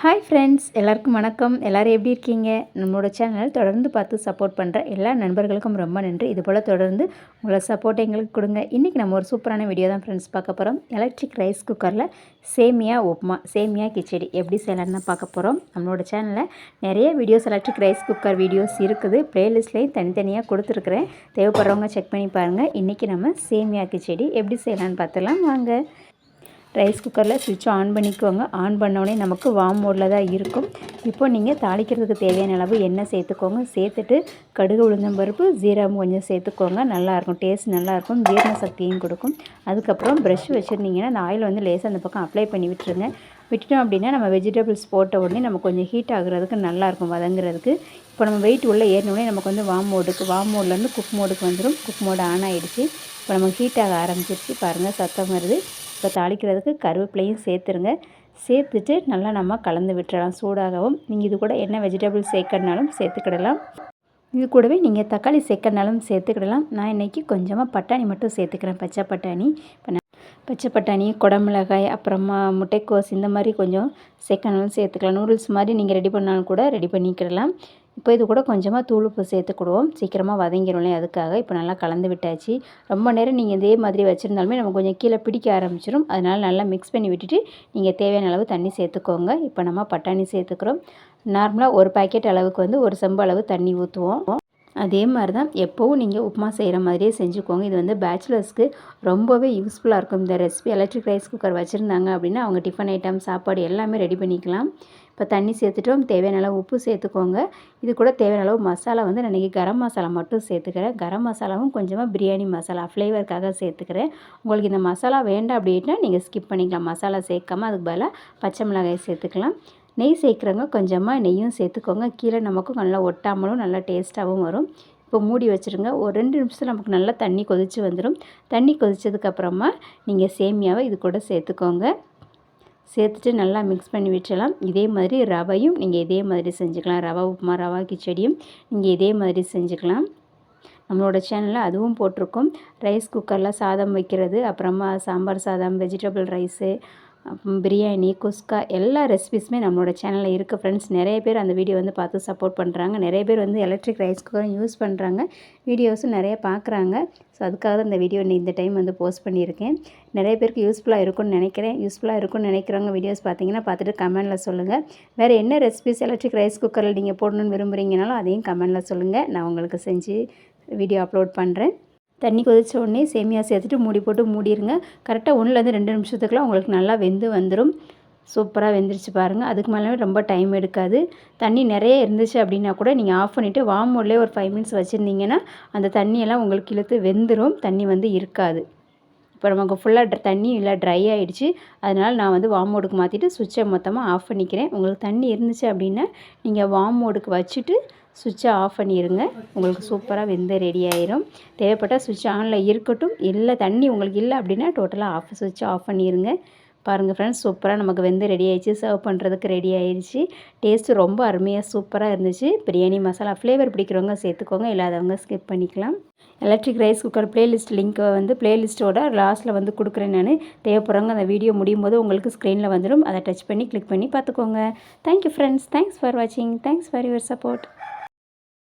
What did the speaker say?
Hi friends, எல்லாருக்கும் வணக்கம். எல்லோரும் எப்படி இருக்கீங்க? நம்மளோட சேனல் தொடர்ந்து பார்த்து சப்போர்ட் பண்ணுற எல்லா நண்பர்களுக்கும் ரொம்ப நன்றி. இதுபோல் தொடர்ந்து உங்களோட சப்போர்ட்டை எங்களுக்கு கொடுங்க. இன்றைக்கி நம்ம ஒரு சூப்பரான வீடியோ தான் ஃப்ரெண்ட்ஸ் பார்க்க போகிறோம். எலக்ட்ரிக் ரைஸ் குக்கரில் சேமியா உப்புமா, சேமியா கிச்சடி எப்படி செய்யலான்னு தான் பார்க்க போகிறோம். நம்மளோட சேனலில் நிறைய videos electric rice cooker videos இருக்குது. ப்ளேலிஸ்ட்லேயும் தனித்தனியாக கொடுத்துருக்குறேன். தேவைப்படுறவங்க செக் பண்ணி பாருங்கள். இன்றைக்கி நம்ம சேமியா கிச்சடி எப்படி செய்யலான்னு பார்த்துலாம் வாங்க. ரைஸ் குக்கரில் ஸ்விட்ச் ஆன் பண்ணிக்கோங்க. ஆன் பண்ணோடனே நமக்கு வார்ம் மோடில் தான் இருக்கும். இப்போ நீங்கள் தாளிக்கிறதுக்கு தேவையான அளவு எண்ணெய் சேர்த்துக்கோங்க. சேர்த்துட்டு கடுகு உளுந்தம்பருப்பு ஜீரகம் கொஞ்சம் சேர்த்துக்கோங்க. நல்லாயிருக்கும், டேஸ்ட் நல்லாயிருக்கும், ஜீரண சக்தியும் கொடுக்கும். அதுக்கப்புறம் ப்ரஷ் வச்சுருந்தீங்கன்னா அந்த ஆயில் வந்து லேசாக அந்த பக்கம் அப்ளை பண்ணி விட்டுருங்க. விட்டுட்டோம் அப்படின்னா நம்ம வெஜிடபிள்ஸ் போட்ட உடனே நம்ம கொஞ்சம் ஹீட் ஆகுறதுக்கு நல்லாயிருக்கும் வதங்குறதுக்கு. இப்போ நம்ம வெயிட் உள்ளே ஏறினோடனே நமக்கு வந்து வார்ம் மோட்லேருந்து குக் மோடுக்கு வந்துடும். குக் மோடு ஆன் ஆகிடுச்சு. இப்போ நம்ம ஹீட் ஆக ஆரம்பிச்சிருச்சு. பாருங்கள், சத்தம் வருது. இப்போ தாளிக்கிறதுக்கு கருவேப்பிலையும் சேர்த்துருங்க. சேர்த்துட்டு நல்லா நம்ம கலந்து விட்டுறலாம் சூடாகவும். நீங்கள் இது கூட என்ன வெஜிடபிள் சேர்க்கறனாலும் சேர்த்துக்கிடலாம். இது கூடவே நீங்கள் தக்காளி சேர்க்கறனாலும் சேர்த்துக்கிடலாம். நான் இன்றைக்கி கொஞ்சமாக பட்டாணி மட்டும் சேர்த்துக்கிறேன், பச்சை பட்டாணி. இப்போ பச்சை பட்டாணி, குடமிளகாய், அப்புறமா முட்டைக்கோஸ் இந்த மாதிரி கொஞ்சம் சேர்க்கனாலும் சேர்த்துக்கலாம். நூடுல்ஸ் மாதிரி நீங்கள் ரெடி பண்ணாலும் கூட ரெடி பண்ணிக்கிடலாம். இப்போ இது கூட கொஞ்சமாக தூள் உப்பு சேர்த்துக்கிடுவோம், சீக்கிரமாக வதங்கிடும்ல, அதுக்காக. இப்போ நல்லா கலந்து விட்டாச்சு. ரொம்ப நேரம் நீங்கள் இதே மாதிரி வச்சுருந்தாலுமே நம்ம கொஞ்சம் கீழே பிடிக்க ஆரம்பிச்சிடும். அதனால் நல்லா மிக்ஸ் பண்ணி விட்டுட்டு நீங்கள் தேவையான அளவு தண்ணி சேர்த்துக்கோங்க. இப்போ நம்ம பட்டாணி சேர்த்துக்கிறோம். நார்மலாக ஒரு பாக்கெட் அளவுக்கு வந்து ஒரு செம்பு அளவு தண்ணி ஊற்றுவோம். அதே மாதிரி தான் எப்போவும் நீங்கள் உப்புமா செய்கிற மாதிரியே செஞ்சுக்கோங்க. இது வந்து பேச்சுலர்ஸ்க்கு ரொம்பவே யூஸ்ஃபுல்லாக இருக்கும். இந்த ரெசிபி எலக்ட்ரிக் ரைஸ் குக்கர் வச்சுருந்தாங்க அப்படின்னா அவங்க டிஃபன் ஐட்டம், சாப்பாடு எல்லாமே ரெடி பண்ணிக்கலாம். இப்போ தண்ணி சேர்த்துட்டோம். தேவையான அளவு உப்பு சேர்த்துக்கோங்க. இது கூட தேவையான அளவு மசாலா வந்து நான் இன்றைக்கி கரம் மசாலா மட்டும் சேர்த்துக்கிறேன். கரம் மசாலாவும் கொஞ்சமாக பிரியாணி மசாலா ஃப்ளேவருக்காக சேர்த்துக்கிறேன். உங்களுக்கு இந்த மசாலா வேண்டாம் அப்படின்னா நீங்கள் ஸ்கிப் பண்ணிக்கலாம். மசாலா சேர்க்காமல் அதுக்கு பதிலாக பச்சை மிளகாய் சேர்த்துக்கலாம். நெய் சேர்க்குறவங்க கொஞ்சமாக நெய்யும் சேர்த்துக்கோங்க. கீழே நமக்கும் நல்லா ஒட்டாமலும் நல்லா டேஸ்ட்டாகவும் வரும். இப்போ மூடி வச்சுருங்க. ஒரு 2 நிமிஷத்தில் நமக்கு நல்லா தண்ணி கொதித்து வந்துடும். தண்ணி கொதித்ததுக்கப்புறமா நீங்கள் சேமியாவை இது கூட சேர்த்துக்கோங்க. சேர்த்துட்டு நல்லா மிக்ஸ் பண்ணி விட்டுறலாம். இதே மாதிரி ரவையும் நீங்கள் இதே மாதிரி செஞ்சுக்கலாம். ரவா உப்புமா, ரவா கிச்சடியும் நீங்கள் இதே மாதிரி செஞ்சுக்கலாம். நம்மளோட சேனலில் அதுவும் போட்டிருக்கோம். ரைஸ் குக்கரில் சாதம் வைக்கிறது, அப்புறமா சாம்பார் சாதம், வெஜிடபிள் ரைஸு, பிரியாணி, குஸ்கா எல்லா ரெசிபிஸுமே நம்மளோட சேனலில் இருக்குது ஃப்ரெண்ட்ஸ். நிறைய பேர் அந்த வீடியோ வந்து பார்த்து சப்போர்ட் பண்ணுறாங்க. நிறைய பேர் வந்து எலக்ட்ரிக் ரைஸ் குக்கரும் யூஸ் பண்ணுறாங்க. வீடியோஸும் நிறைய பார்க்குறாங்க. ஸோ அதுக்காக தான் இந்த வீடியோ இந்த டைம் வந்து போஸ்ட் பண்ணியிருக்கேன். நிறைய பேருக்கு யூஸ்ஃபுல்லாக இருக்கும்னு நினைக்கிறேன். யூஸ்ஃபுல்லாக இருக்கும்னு நினைக்கிறவங்க வீடியோஸ் பார்த்தீங்கன்னா பார்த்துட்டு கமெண்டில் சொல்லுங்கள். வேறு என்ன ரெசிபிஸ் எலக்ட்ரிக் ரைஸ் குக்கரில் நீங்கள் போடணுன்னு விரும்புகிறீங்கனாலும் அதையும் கமெண்டில் சொல்லுங்கள். நான் உங்களுக்கு செஞ்சு வீடியோ அப்லோட் பண்ணுறேன். தண்ணி கொதித்த உடனே சேமியா சேர்த்துட்டு மூடி போட்டு மூடிடுங்க. கரெக்டாக 1லேருந்து 2 நிமிஷத்துக்குலாம் உங்களுக்கு நல்லா வெந்து வந்துடும். சூப்பராக வெந்துருச்சு பாருங்கள். அதுக்கு மேலே ரொம்ப டைம் எடுக்காது. தண்ணி நிறைய இருந்துச்சு அப்படின்னா கூட நீங்கள் ஆஃப் பண்ணிவிட்டு வார்ம் மோட்லேயே ஒரு 5 மினிட்ஸ் வச்சுருந்தீங்கன்னா அந்த தண்ணியெல்லாம் உங்களுக்கு இழுத்து வெந்துடும். தண்ணி வந்து இருக்காது. இப்போ நமக்கு ஃபுல்லாக தண்ணி இல்லை, ட்ரை ஆகிடுச்சு. அதனால் நான் வந்து வார்ம் மோடுக்கு மாற்றிட்டு சுவிட்சை மொத்தமாக ஆஃப் பண்ணிக்கிறேன். உங்களுக்கு தண்ணி இருந்துச்சு அப்படின்னா நீங்கள் வார்ம் மோடுக்கு வச்சுட்டு சுவிட்சை ஆஃப் பண்ணிடுங்க. உங்களுக்கு சூப்பராக வெந்து ரெடி ஆயிரும். தேவைப்பட்டால் சுவிட்ச் ஆனில் இருக்கட்டும். இல்லை தண்ணி உங்களுக்கு இல்லை அப்படின்னா டோட்டலாக சுவிட்சை ஆஃப் பண்ணிடுங்க. பாருங்கள் ஃப்ரெண்ட்ஸ், சூப்பராக நமக்கு வெந்து ரெடி ஆயிடுச்சு. சர்வ் பண்ணுறதுக்கு ரெடி ஆயிடுச்சு. டேஸ்ட்டு ரொம்ப அருமையாக சூப்பராக இருந்துச்சு. பிரியாணி மசாலா ஃப்ளேவர் பிடிக்கிறவங்க சேர்த்துக்கோங்க, இல்லாதவங்க ஸ்கிப் பண்ணிக்கலாம். எலக்ட்ரிக் ரைஸ் குக்கர் ப்ளேலிஸ்ட் லிங்க்கை வந்து ப்ளேலிஸ்ட்டோட லாஸ்ட்டில் வந்து கொடுக்குறேன் நான். தேவைப்படுறவங்க அந்த வீடியோ முடியும் போது உங்களுக்கு ஸ்க்ரீனில் வந்துடும். அதை டச் பண்ணி கிளிக் பண்ணி பார்த்துக்கோங்க. Thank you friends. தேங்க்ஸ் ஃபார் வாட்சிங். Thanks for your support.